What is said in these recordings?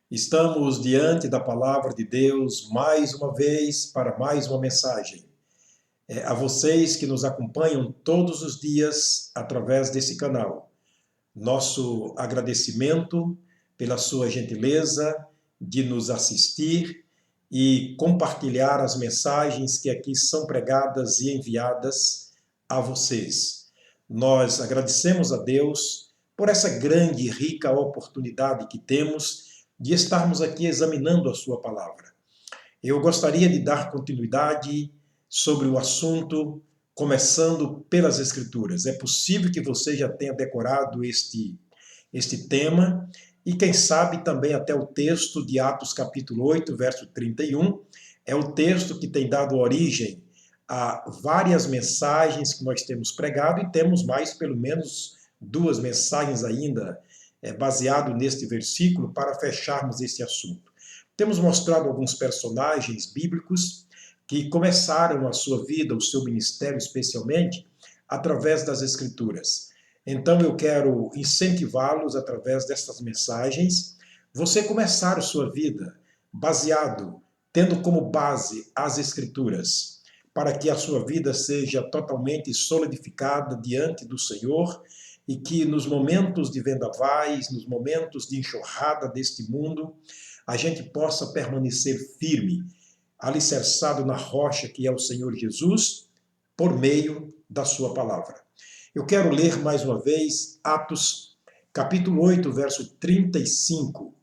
Estamos diante da palavra de Deus mais uma vez para mais uma mensagem. A vocês que nos acompanham todos os dias através desse canal, nosso agradecimento pela sua gentileza de nos assistir e compartilhar as mensagens que aqui são pregadas e enviadas a vocês. Nós agradecemos a Deus por essa grande e rica oportunidade que temos de estarmos aqui examinando a sua palavra. Eu gostaria de dar continuidade sobre o assunto, começando pelas Escrituras. É possível que você já tenha decorado este tema, e quem sabe também até o texto de Atos capítulo 8, verso 31, é o texto que tem dado origem a várias mensagens que nós temos pregado, e temos mais pelo menos duas mensagens ainda baseado neste versículo para fecharmos este assunto. Temos mostrado alguns personagens bíblicos que começaram a sua vida, o seu ministério especialmente, através das Escrituras. Então eu quero incentivá-los através destas mensagens, você começar a sua vida baseado, tendo como base as Escrituras, para que a sua vida seja totalmente solidificada diante do Senhor e que nos momentos de vendavais, nos momentos de enxurrada deste mundo, a gente possa permanecer firme, alicerçado na rocha que é o Senhor Jesus, por meio da sua palavra. Eu quero ler mais uma vez Atos, capítulo 8, verso 35,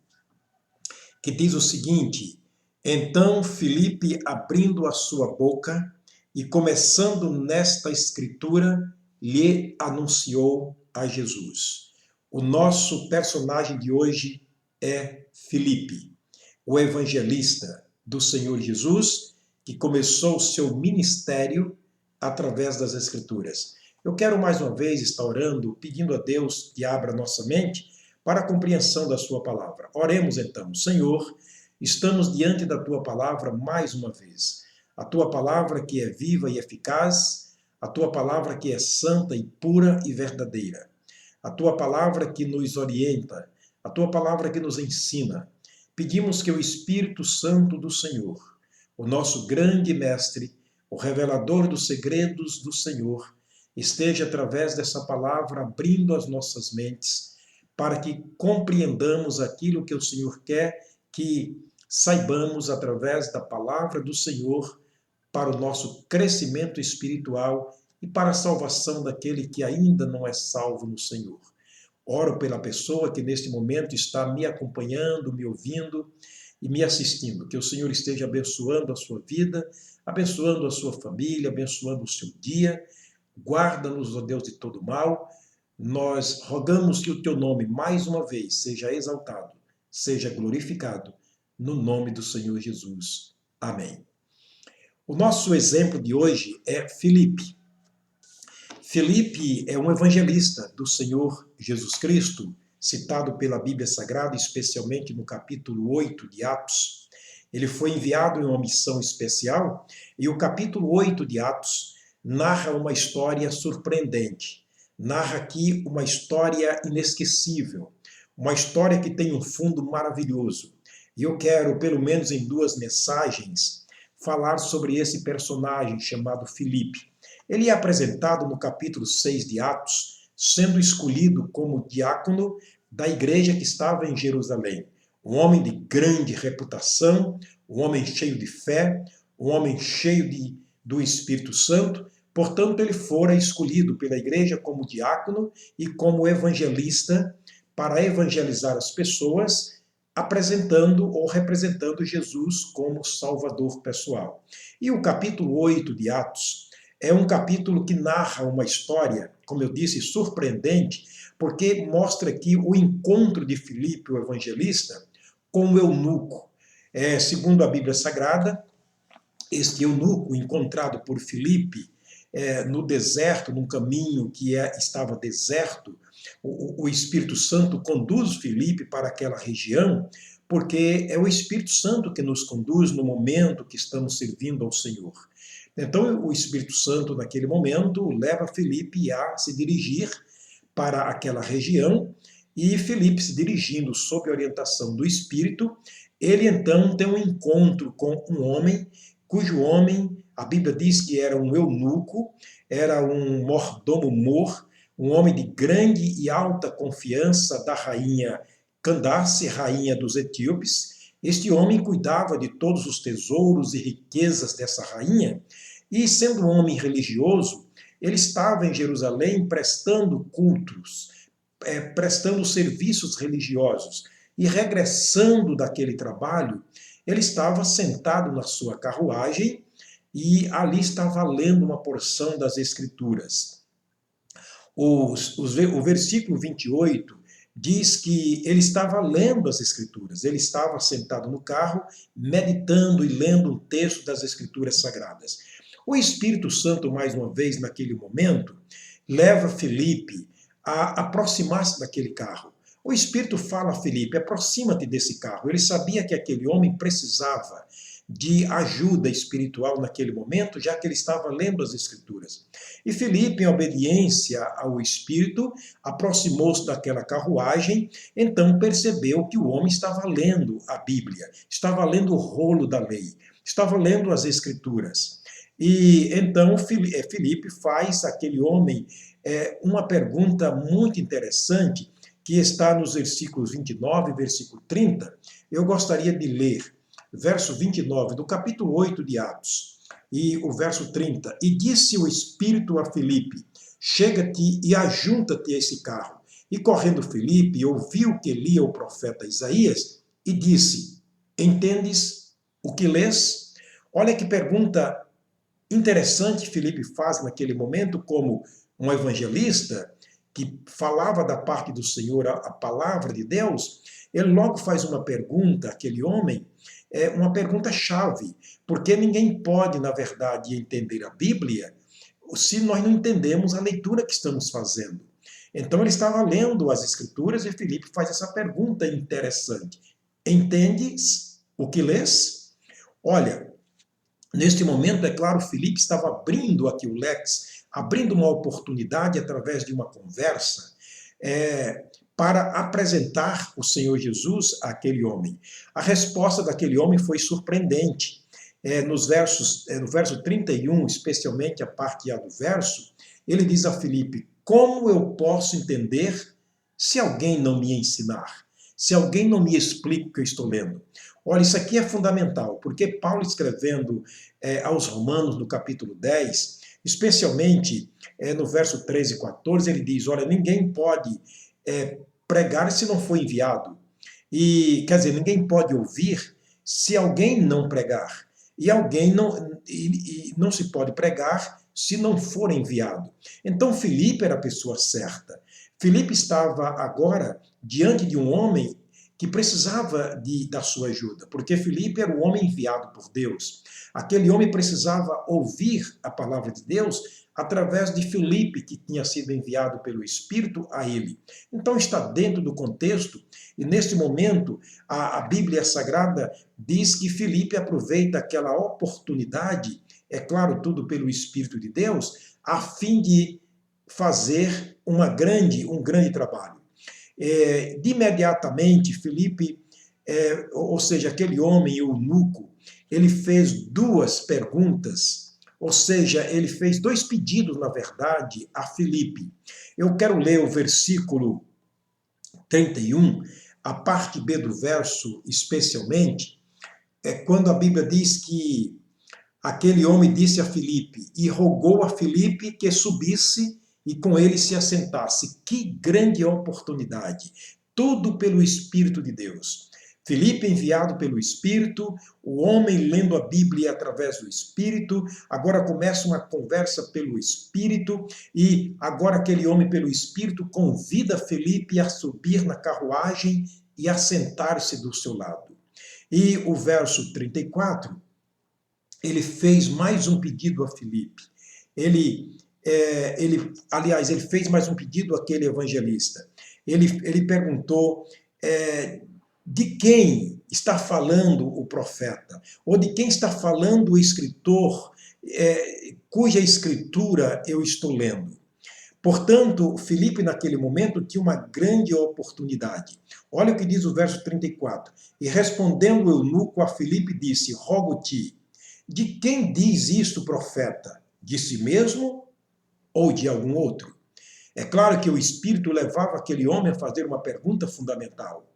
que diz o seguinte: Então Filipe, abrindo a sua boca e começando nesta escritura, lhe anunciou a Jesus. O nosso personagem de hoje é Filipe, o evangelista do Senhor Jesus, que começou o seu ministério através das Escrituras. Eu quero mais uma vez estar orando, pedindo a Deus que abra nossa mente para a compreensão da sua palavra. Oremos então. Senhor, estamos diante da tua palavra mais uma vez. A tua palavra que é viva e eficaz, a tua palavra que é santa e pura e verdadeira. A tua palavra que nos orienta, a tua palavra que nos ensina. Pedimos que o Espírito Santo do Senhor, o nosso grande mestre, o revelador dos segredos do Senhor, esteja através dessa palavra abrindo as nossas mentes para que compreendamos aquilo que o Senhor quer que saibamos através da palavra do Senhor para o nosso crescimento espiritual e para a salvação daquele que ainda não é salvo no Senhor. Oro pela pessoa que neste momento está me acompanhando, me ouvindo e me assistindo. Que o Senhor esteja abençoando a sua vida, abençoando a sua família, abençoando o seu dia. Guarda-nos, ó Deus, de todo mal. Nós rogamos que o teu nome, mais uma vez, seja exaltado, seja glorificado, no nome do Senhor Jesus. Amém. O nosso exemplo de hoje é Filipe. Filipe é um evangelista do Senhor Jesus Cristo, citado pela Bíblia Sagrada, especialmente no capítulo 8 de Atos. Ele foi enviado em uma missão especial e o capítulo 8 de Atos narra uma história surpreendente. Narra aqui uma história inesquecível, uma história que tem um fundo maravilhoso. E eu quero, pelo menos em duas mensagens, falar sobre esse personagem chamado Filipe. Ele é apresentado no capítulo 6 de Atos, sendo escolhido como diácono da igreja que estava em Jerusalém. Um homem de grande reputação, um homem cheio de fé, um homem cheio do Espírito Santo. Portanto, ele fora escolhido pela igreja como diácono e como evangelista para evangelizar as pessoas, apresentando ou representando Jesus como Salvador pessoal. E o capítulo 8 de Atos é um capítulo que narra uma história, como eu disse, surpreendente, porque mostra aqui o encontro de Filipe, o evangelista, com o eunuco. Segundo a Bíblia Sagrada, este eunuco encontrado por Filipe no deserto, num caminho que estava deserto, o Espírito Santo conduz Filipe para aquela região, porque é o Espírito Santo que nos conduz no momento que estamos servindo ao Senhor. Então, o Espírito Santo, naquele momento, leva Filipe a se dirigir para aquela região E Filipe, se dirigindo sob a orientação do Espírito, ele então tem um encontro com um homem, cujo homem, a Bíblia diz que era um eunuco, era um mordomo-mor, um homem de grande e alta confiança da rainha Candace, rainha dos etíopes. Este homem cuidava de todos os tesouros e riquezas dessa rainha, e sendo um homem religioso, ele estava em Jerusalém prestando cultos, prestando serviços religiosos. E regressando daquele trabalho, ele estava sentado na sua carruagem e ali estava lendo uma porção das Escrituras. O versículo 28 diz que ele estava lendo as Escrituras, ele estava sentado no carro, meditando e lendo um texto das Escrituras Sagradas. O Espírito Santo, mais uma vez, naquele momento, leva Filipe a aproximar-se daquele carro. O Espírito fala a Filipe, aproxima-te desse carro. Ele sabia que aquele homem precisava de ajuda espiritual naquele momento, já que ele estava lendo as Escrituras. E Filipe, em obediência ao Espírito, aproximou-se daquela carruagem, então percebeu que o homem estava lendo a Bíblia, estava lendo o rolo da lei, estava lendo as Escrituras. E então Filipe faz àquele homem uma pergunta muito interessante, que está nos versículos 29 e versículo 30. Eu gostaria de ler verso 29 do capítulo 8 de Atos, e o verso 30. E disse o Espírito a Filipe, chega-te e ajunta-te a esse carro. E correndo Filipe, ouviu que lia o profeta Isaías, e disse, entendes o que lês? Olha que pergunta interessante Filipe faz naquele momento, como um evangelista que falava da parte do Senhor a palavra de Deus. Ele logo faz uma pergunta àquele homem, uma pergunta-chave, porque ninguém pode, na verdade, entender a Bíblia se nós não entendemos a leitura que estamos fazendo. Então ele estava lendo as Escrituras e Filipe faz essa pergunta interessante. Entendes o que lês? Olha, neste momento, é claro, Filipe estava abrindo aqui o lex, abrindo uma oportunidade através de uma conversa, para apresentar o Senhor Jesus àquele homem. A resposta daquele homem foi surpreendente. No verso 31, especialmente a parte A do verso, ele diz a Filipe, como eu posso entender se alguém não me ensinar? Se alguém não me explica o que eu estou lendo? Olha, isso aqui é fundamental, porque Paulo escrevendo aos Romanos, no capítulo 10, especialmente no verso 13 e 14, ele diz, olha, ninguém pode pregar se não for enviado. E, quer dizer, ninguém pode ouvir se alguém não pregar. E não se pode pregar se não for enviado. Então, Filipe era a pessoa certa. Filipe estava agora diante de um homem que precisava da sua ajuda, porque Filipe era o homem enviado por Deus. Aquele homem precisava ouvir a palavra de Deus através de Filipe, que tinha sido enviado pelo Espírito a ele. Então está dentro do contexto, e neste momento a Bíblia Sagrada diz que Filipe aproveita aquela oportunidade, é claro, tudo pelo Espírito de Deus, a fim de fazer um grande trabalho. De imediatamente, Filipe, ou seja, aquele homem eunuco, ele fez duas perguntas, ou seja, ele fez dois pedidos, na verdade, a Filipe. Eu quero ler o versículo 31, a parte B do verso, especialmente, quando a Bíblia diz que aquele homem disse a Filipe, e rogou a Filipe que subisse e com ele se assentasse. Que grande oportunidade! Tudo pelo Espírito de Deus. Filipe enviado pelo Espírito, o homem lendo a Bíblia através do Espírito, agora começa uma conversa pelo Espírito, e agora aquele homem pelo Espírito convida Filipe a subir na carruagem e a sentar-se do seu lado. E o verso 34, ele fez mais um pedido a Filipe. Ele fez mais um pedido àquele evangelista. Ele perguntou de quem está falando o profeta, ou de quem está falando o escritor, cuja escritura eu estou lendo. Portanto, Filipe, naquele momento, tinha uma grande oportunidade. Olha o que diz o verso 34. E respondendo o eunuco a Filipe, disse: rogo-te, de quem diz isto, profeta? De si mesmo ou de algum outro? É claro que o Espírito levava aquele homem a fazer uma pergunta fundamental.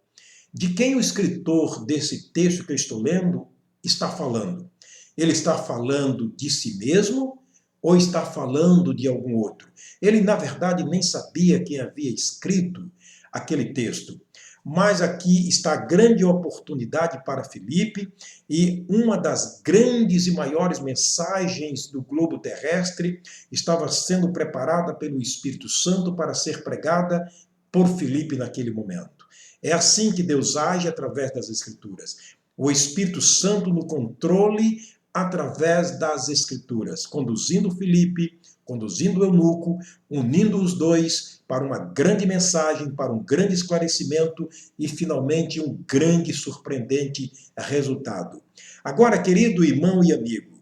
De quem o escritor desse texto que eu estou lendo está falando? Ele está falando de si mesmo ou está falando de algum outro? Ele, na verdade, nem sabia quem havia escrito aquele texto. Mas aqui está a grande oportunidade para Filipe, e uma das grandes e maiores mensagens do globo terrestre estava sendo preparada pelo Espírito Santo para ser pregada por Filipe naquele momento. É assim que Deus age através das Escrituras. O Espírito Santo no controle através das Escrituras, conduzindo Filipe, conduzindo o eunuco, unindo os dois para uma grande mensagem, para um grande esclarecimento e, finalmente, um grande e surpreendente resultado. Agora, querido irmão e amigo,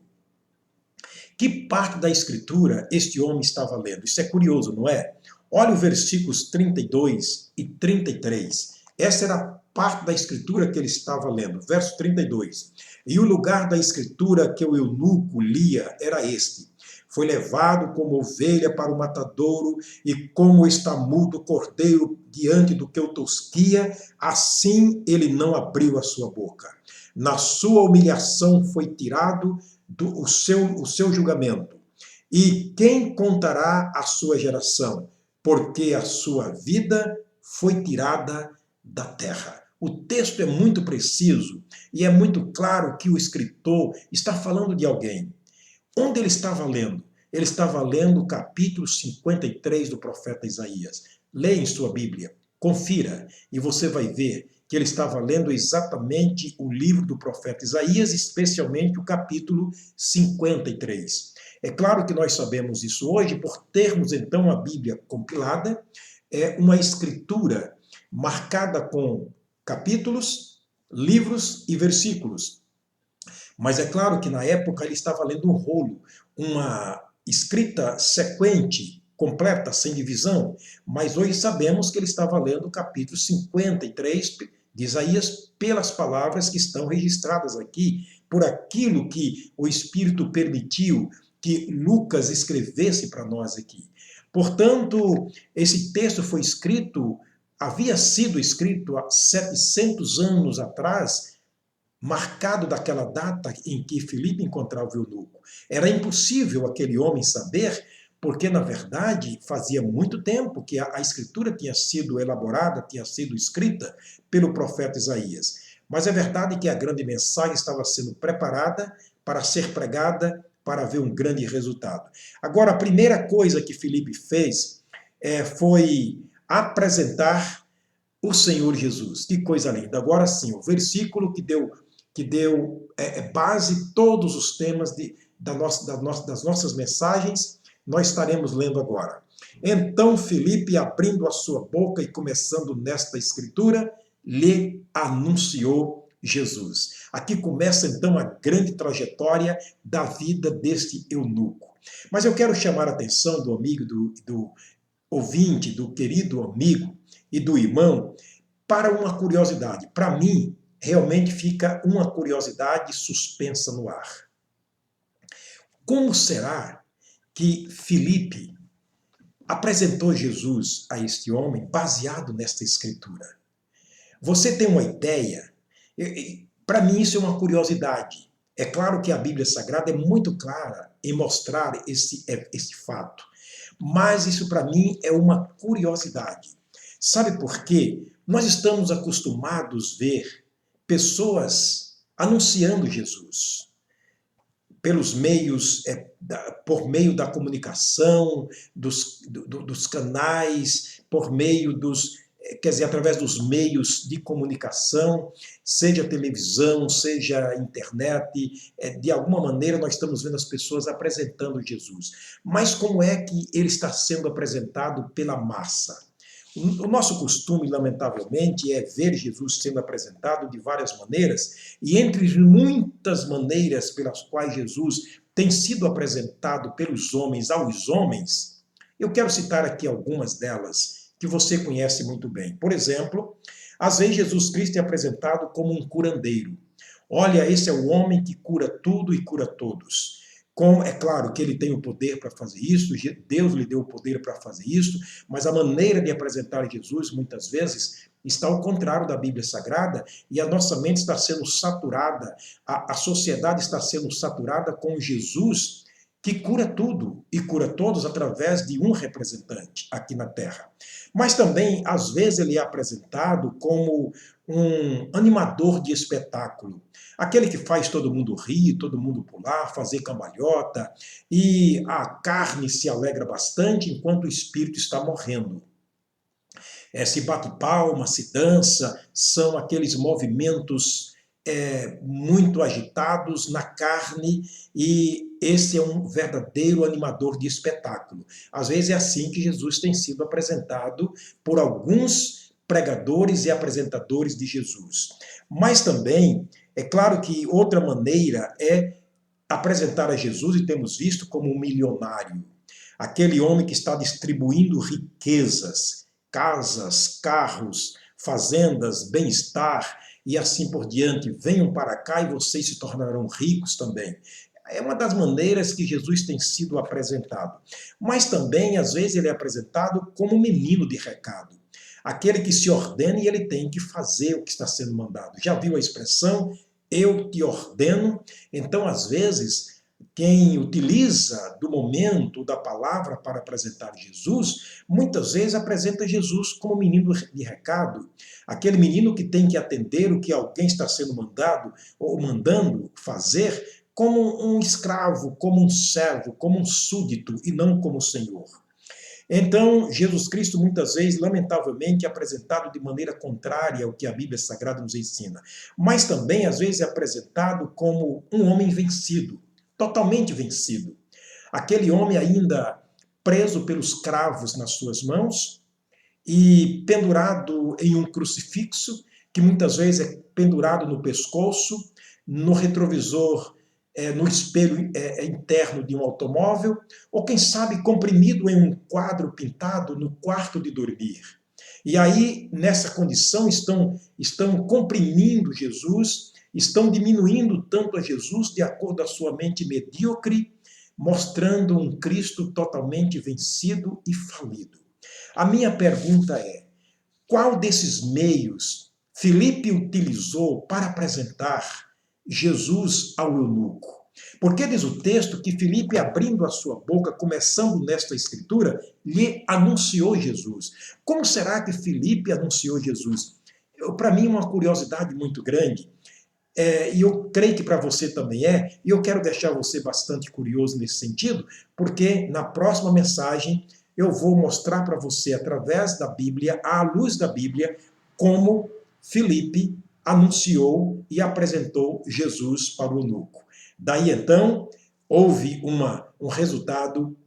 que parte da Escritura este homem estava lendo? Isso é curioso, não é? Olha os versículos 32 e 33. Essa era a parte da Escritura que ele estava lendo. Verso 32. E o lugar da Escritura que o eunuco lia era este: foi levado como ovelha para o matadouro, e como está mudo o cordeiro diante do que o tosquia, assim ele não abriu a sua boca. Na sua humilhação foi tirado o seu julgamento. E quem contará a sua geração? Porque a sua vida foi tirada da terra. O texto é muito preciso e é muito claro que o escritor está falando de alguém. Onde ele estava lendo? Ele estava lendo o capítulo 53 do profeta Isaías. Leia em sua Bíblia, confira, e você vai ver que ele estava lendo exatamente o livro do profeta Isaías, especialmente o capítulo 53. É claro que nós sabemos isso hoje por termos então a Bíblia compilada, é uma escritura marcada com capítulos, livros e versículos. Mas é claro que na época ele estava lendo um rolo, uma escrita sequente, completa, sem divisão, mas hoje sabemos que ele estava lendo o capítulo 53 de Isaías pelas palavras que estão registradas aqui, por aquilo que o Espírito permitiu que Lucas escrevesse para nós aqui. Portanto, esse texto foi escrito, havia sido escrito há 700 anos atrás, marcado daquela data em que Filipe encontrava o eunuco. Era impossível aquele homem saber, porque, na verdade, fazia muito tempo que a escritura tinha sido elaborada, tinha sido escrita pelo profeta Isaías. Mas é verdade que a grande mensagem estava sendo preparada para ser pregada, para haver um grande resultado. Agora, a primeira coisa que Filipe fez foi apresentar o Senhor Jesus. Que coisa linda. Agora sim, o versículo que deu base todos os temas das nossas mensagens, nós estaremos lendo agora. Então Filipe, abrindo a sua boca e começando nesta escritura, lhe anunciou Jesus. Aqui começa então a grande trajetória da vida deste eunuco. Mas eu quero chamar a atenção do amigo, do ouvinte, do querido amigo e do irmão, para uma curiosidade. Para mim, realmente fica uma curiosidade suspensa no ar. Como será que Filipe apresentou Jesus a este homem baseado nesta escritura? Você tem uma ideia? Para mim isso é uma curiosidade. É claro que a Bíblia Sagrada é muito clara em mostrar esse fato, mas isso para mim é uma curiosidade. Sabe por quê? Nós estamos acostumados a ver pessoas anunciando Jesus pelos meios, por meio da comunicação, dos canais, por meio através dos meios de comunicação, seja televisão, seja internet, de alguma maneira nós estamos vendo as pessoas apresentando Jesus. Mas como é que ele está sendo apresentado pela massa? O nosso costume, lamentavelmente, é ver Jesus sendo apresentado de várias maneiras, e entre muitas maneiras pelas quais Jesus tem sido apresentado pelos homens aos homens, Eu quero citar aqui algumas delas que você conhece muito bem. Por exemplo, às vezes Jesus Cristo é apresentado como um curandeiro. Olha, esse é o homem que cura tudo e cura todos. É claro que ele tem o poder para fazer isso, Deus lhe deu o poder para fazer isso, mas a maneira de apresentar Jesus, muitas vezes, está ao contrário da Bíblia Sagrada, e a nossa mente está sendo saturada, a sociedade está sendo saturada com Jesus, que cura tudo e cura todos através de um representante aqui na Terra. Mas também, às vezes, ele é apresentado como um animador de espetáculo. Aquele que faz todo mundo rir, todo mundo pular, fazer cambalhota, e a carne se alegra bastante enquanto o espírito está morrendo. Se bate palma, se dança, são aqueles movimentos muito agitados na carne, e esse é um verdadeiro animador de espetáculo. Às vezes é assim que Jesus tem sido apresentado por alguns pregadores e apresentadores de Jesus. Mas também, é claro que outra maneira é apresentar a Jesus, e temos visto como um milionário, aquele homem que está distribuindo riquezas, casas, carros, fazendas, bem-estar e assim por diante. Venham para cá e vocês se tornarão ricos também. É uma das maneiras que Jesus tem sido apresentado. Mas também, às vezes, ele é apresentado como um menino de recado. Aquele que se ordena e ele tem que fazer o que está sendo mandado. Já viu a expressão, eu te ordeno? Então, às vezes, quem utiliza do momento da palavra para apresentar Jesus, muitas vezes apresenta Jesus como menino de recado, aquele menino que tem que atender o que alguém está sendo mandado ou mandando fazer, como um escravo, como um servo, como um súdito e não como Senhor. Então, Jesus Cristo, muitas vezes, lamentavelmente, é apresentado de maneira contrária ao que a Bíblia Sagrada nos ensina. Mas também, às vezes, é apresentado como um homem vencido, totalmente vencido. Aquele homem ainda preso pelos cravos nas suas mãos e pendurado em um crucifixo, que muitas vezes é pendurado no pescoço, no retrovisor, no espelho interno de um automóvel, ou quem sabe comprimido em um quadro pintado no quarto de dormir. E aí, nessa condição, estão comprimindo Jesus, estão diminuindo tanto a Jesus de acordo com a sua mente medíocre, mostrando um Cristo totalmente vencido e falido. A minha pergunta é: qual desses meios Filipe utilizou para apresentar Jesus ao eunuco? Porque diz o texto que Filipe, abrindo a sua boca, começando nesta escritura, lhe anunciou Jesus. Como será que Filipe anunciou Jesus? Para mim é uma curiosidade muito grande, e eu creio que para você também e eu quero deixar você bastante curioso nesse sentido, porque na próxima mensagem eu vou mostrar para você, através da Bíblia, à luz da Bíblia, como Filipe anunciou e apresentou Jesus para o eunuco. Daí então, houve um resultado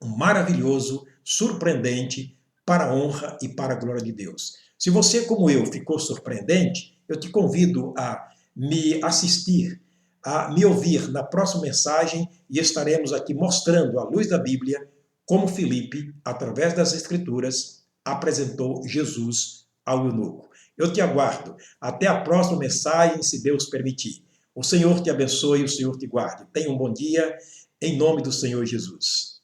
maravilhoso, surpreendente, para a honra e para a glória de Deus. Se você, como eu, ficou surpreendente, eu te convido a me assistir, a me ouvir na próxima mensagem, e estaremos aqui mostrando, à luz da Bíblia, como Filipe, através das Escrituras, apresentou Jesus ao eunuco. Eu te aguardo. Até a próxima mensagem, se Deus permitir. O Senhor te abençoe, o Senhor te guarde. Tenha um bom dia, em nome do Senhor Jesus.